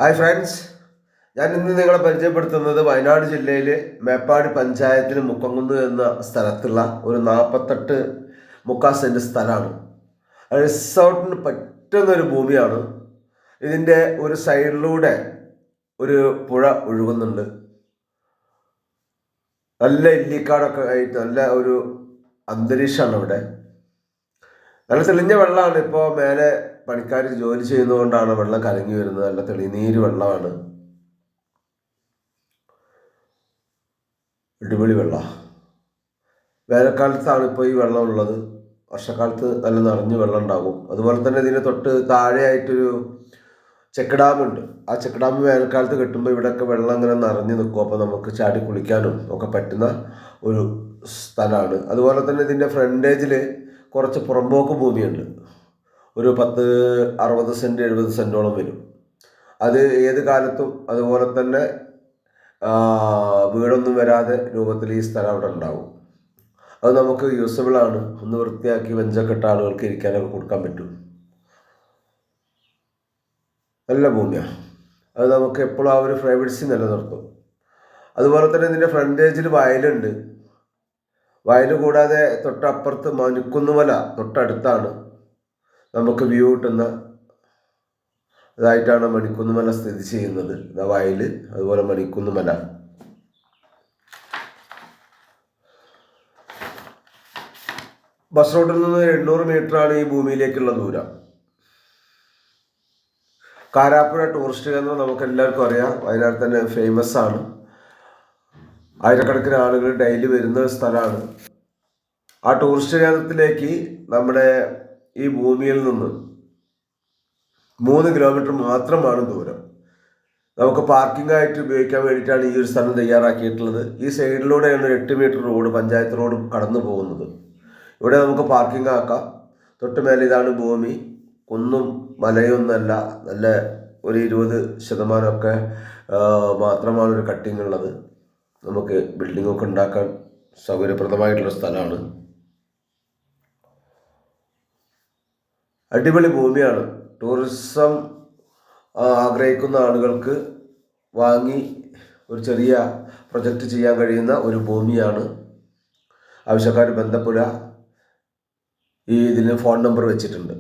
Hi friends, ഞാൻ ഇന്ന് നിങ്ങളെ പരിചയപ്പെടുത്തുന്നത് വയനാട് ജില്ലയിലെ മേപ്പാടി പഞ്ചായത്തിന് മുക്കംകുന്ന് എന്ന സ്ഥലത്തുള്ള ഒരു 48 മുക്കാൽ സെൻറ്റ് സ്ഥലമാണ്. റിസോർട്ടിന് പറ്റുന്നൊരു ഭൂമിയാണ്. ഇതിൻ്റെ ഒരു സൈഡിലൂടെ ഒരു പുഴ ഒഴുകുന്നുണ്ട്. നല്ല ഇല്ലിക്കാടൊക്കെ ആയിട്ട് നല്ല ഒരു അന്തരീക്ഷമാണ് ഇവിടെ. നല്ല തെളിഞ്ഞ വെള്ളമാണ്. ഇപ്പോൾ മേലെ പണിക്കാർ ജോലി ചെയ്യുന്നതുകൊണ്ടാണ് വെള്ളം കലങ്ങി വരുന്നത്. നല്ല തെളിനീര് വെള്ളമാണ്, അടിപൊളി വെള്ളമാണ്. വേനൽക്കാലത്താണ് ഇപ്പോൾ ഈ വെള്ളം ഉള്ളത്. വർഷക്കാലത്ത് നല്ല നിറഞ്ഞ് വെള്ളം ഉണ്ടാകും. അതുപോലെ തന്നെ ഇതിന് തൊട്ട് താഴെയായിട്ടൊരു ചെക്ക് ഡാമുണ്ട്. ആ ചെക്ക് ഡാം വേനൽക്കാലത്ത് കെട്ടുമ്പോൾ ഇവിടെയൊക്കെ വെള്ളം ഇങ്ങനെ നിറഞ്ഞു നിൽക്കും. അപ്പോൾ നമുക്ക് ചാടി കുളിക്കാനും ഒക്കെ പറ്റുന്ന ഒരു സ്ഥലമാണ്. അതുപോലെ തന്നെ ഇതിൻ്റെ ഫ്രണ്ടേജിൽ കുറച്ച് പുറമ്പോക്ക് ഭൂമിയുണ്ട്. ഒരു 60 സെൻറ്റ് 70 സെൻറ്റോളം വരും. അത് ഏത് കാലത്തും അതുപോലെ തന്നെ വീടൊന്നും വരാതെ രൂപത്തിൽ ഈ സ്ഥലം അവിടെ ഉണ്ടാവും. അത് നമുക്ക് യൂസബിളാണ്. ഒന്ന് വൃത്തിയാക്കി വെഞ്ചൊക്കെ ഇട്ട ആളുകൾക്ക് ഇരിക്കാനൊക്കെ കൊടുക്കാൻ പറ്റും. നല്ല ഭൂമിയാണ്. അത് നമുക്ക് എപ്പോഴും ആ ഒരു പ്രൈവസി നിലനിർത്തും. അതുപോലെ തന്നെ ഇതിൻ്റെ ഫ്രണ്ടേജിൽ വയലുണ്ട്. വയൽ കൂടാതെ തൊട്ടപ്പുറത്ത് മണിക്കുന്നുമല തൊട്ടടുത്താണ്. നമുക്ക് വ്യൂ കിട്ടുന്ന ഇതായിട്ടാണ് മണിക്കുന്നുമല സ്ഥിതി ചെയ്യുന്നത്. വയൽ, അതുപോലെ മണിക്കുന്നുമല. ബസ് റൂട്ടിൽ നിന്ന് 800 മീറ്ററാണ് ഈ ഭൂമിയിലേക്കുള്ള ദൂരം. കാരാപ്പുഴ ടൂറിസ്റ്റ് കേന്ദ്രം നമുക്ക് എല്ലാവർക്കും അറിയാം. വയനാട് തന്നെ ഫേമസ് ആണ്. ആയിരക്കണക്കിന് ആളുകൾ ഡെയിലി വരുന്ന സ്ഥലമാണ്. ആ ടൂറിസ്റ്റ് കേന്ദ്രത്തിലേക്ക് നമ്മുടെ ഈ ഭൂമിയിൽ നിന്ന് 3 കിലോമീറ്റർ മാത്രമാണ് ദൂരം. നമുക്ക് പാർക്കിംഗ് ആയിട്ട് ഉപയോഗിക്കാൻ വേണ്ടിയിട്ടാണ് ഈ ഒരു സ്ഥലം തയ്യാറാക്കിയിട്ടുള്ളത്. ഈ സൈഡിലൂടെയാണ് 8 മീറ്റർ റോഡ്, പഞ്ചായത്ത് റോഡ് കടന്നു പോകുന്നത്. ഇവിടെ നമുക്ക് പാർക്കിംഗ് ആക്കാം. തൊട്ട് മേലെ ഇതാണ് ഭൂമി. കുന്നും മലയൊന്നല്ല, നല്ല ഒരു 20% മാത്രമാണ് ഒരു കട്ടിങ് ഉള്ളത്. നമുക്ക് ബിൽഡിങ്ങൊക്കെ ഉണ്ടാക്കാൻ സൗകര്യപ്രദമായിട്ടുള്ള സ്ഥലമാണ്. അടിപൊളി ഭൂമിയാണ്. ടൂറിസം ആഗ്രഹിക്കുന്ന ആളുകൾക്ക് വാങ്ങി ഒരു ചെറിയ പ്രൊജക്റ്റ് ചെയ്യാൻ കഴിയുന്ന ഒരു ഭൂമിയാണ്. ആവശ്യക്കാർ ബന്ധപ്പെടുക. ഇതിന് ഫോൺ നമ്പർ വെച്ചിട്ടുണ്ട്.